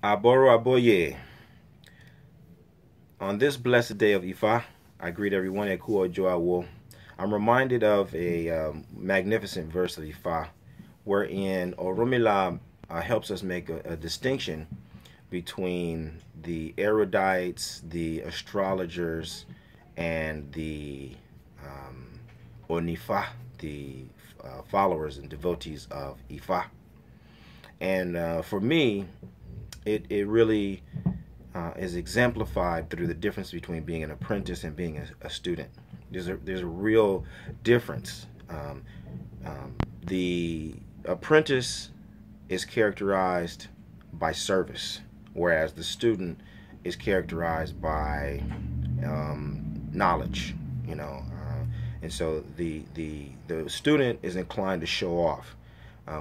Aboro Aboye. On this blessed day of Ifa, I greet everyone at Kuo. I'm reminded of a magnificent verse of Ifa, wherein Oromila helps us make a distinction between the erudites, the astrologers, and the Onifa, the followers and devotees of Ifa. And for me, it really is exemplified through the difference between being an apprentice and being a student. There's a real difference. The apprentice is characterized by service, whereas the student is characterized by knowledge. And so the student is inclined to show off.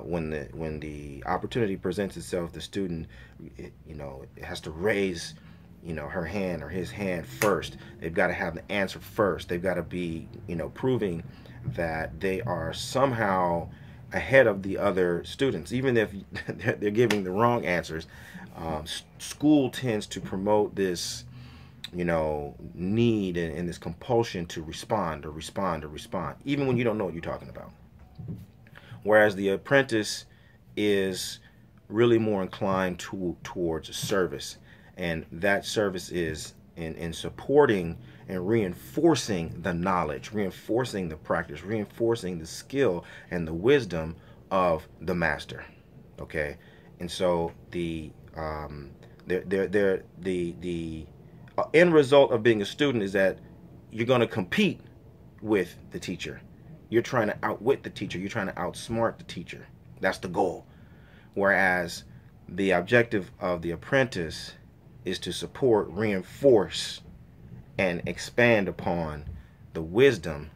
When the opportunity presents itself, the student, it has to raise, her hand or his hand first. They've got to have the answer first. They've got to be, proving that they are somehow ahead of the other students, even if they're giving the wrong answers. School tends to promote this, need and this compulsion to respond, even when you don't know what you're talking about. Whereas the apprentice is really more inclined towards service. And that service is in supporting and reinforcing the knowledge, reinforcing the practice, reinforcing the skill and the wisdom of the master. Okay? And so the end result of being a student is that you're going to compete with the teacher. You're trying to outwit the teacher. You're trying to outsmart the teacher. That's the goal. Whereas the objective of the apprentice is to support, reinforce, and expand upon the wisdom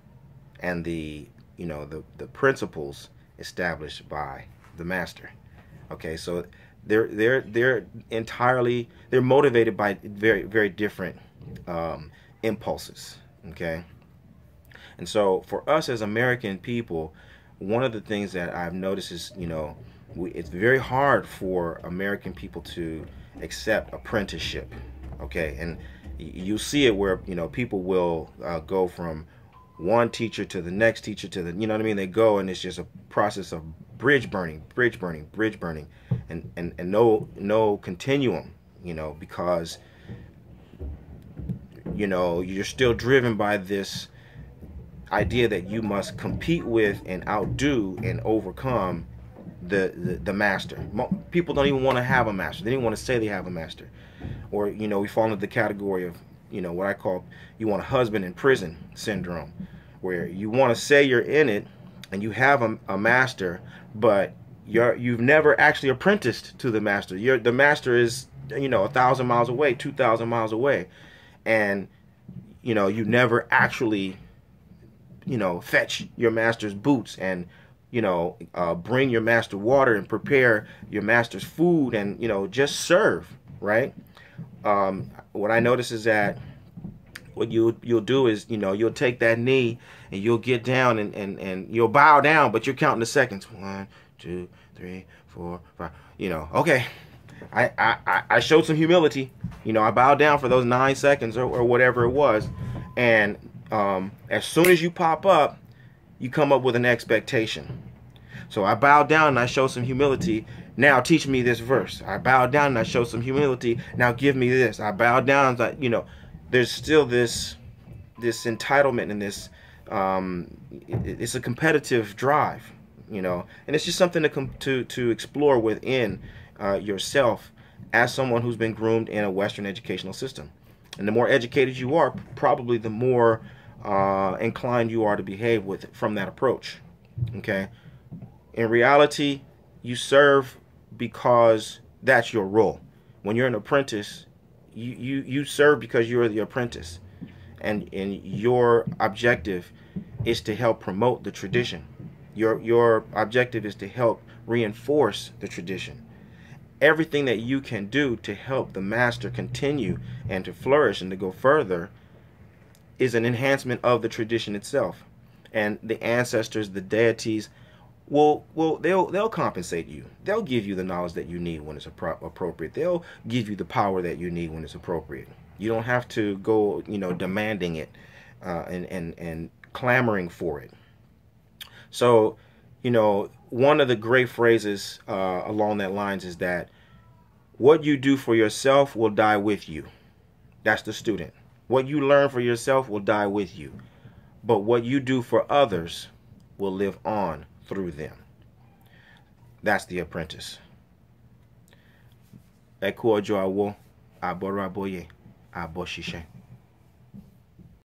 and the principles established by the master. Okay, so they're motivated by very, very different impulses. Okay. And so for us as American people, one of the things that I've noticed is, it's very hard for American people to accept apprenticeship. Okay. And you see it where, people will go from one teacher to the next teacher to the, they go, and it's just a process of bridge burning, and no continuum, because, you're still driven by this idea that you must compete with and outdo and overcome the master. People don't even want to have a master. They don't want to say they have a master. Or, we fall into the category of, what I call, you want a husband in prison syndrome, where you want to say you're in it and you have a master, but you've never actually apprenticed to the master. The master is, 1,000 miles away, 2,000 miles away. And, you never actually fetch your master's boots and, bring your master water and prepare your master's food and, just serve, right? What I notice is that what you'll do is, you'll take that knee and you'll get down and you'll bow down, but you're counting the seconds. 1, 2, 3, 4, 5, okay. I showed some humility. I bowed down for those 9 seconds or whatever it was. And as soon as you pop up, you come up with an expectation. So I bowed down and I showed some humility. Now teach me this verse. I bowed down and I showed some humility. Now give me this. I bowed down. There's still this entitlement and this. It's a competitive drive, and it's just something to explore within yourself as someone who's been groomed in a Western educational system. And the more educated you are, probably the more inclined you are to behave from that approach. Okay. In reality, you serve because that's your role. When you're an apprentice, you serve because you're the apprentice, and your objective is to help promote the tradition. Your objective is to help reinforce the tradition. Everything that you can do to help the master continue and to flourish and to go further is an enhancement of the tradition itself. And the ancestors, the deities, well, they'll compensate you. They'll give you the knowledge that you need when it's appropriate. They'll give you the power that you need when it's appropriate. You don't have to go, demanding it, and clamoring for it. So, one of the great phrases along that lines is that what you do for yourself will die with you. That's the student. What you learn for yourself will die with you. But what you do for others will live on through them. That's the apprentice. Ekuojo awo, aboraboye, aboshishe.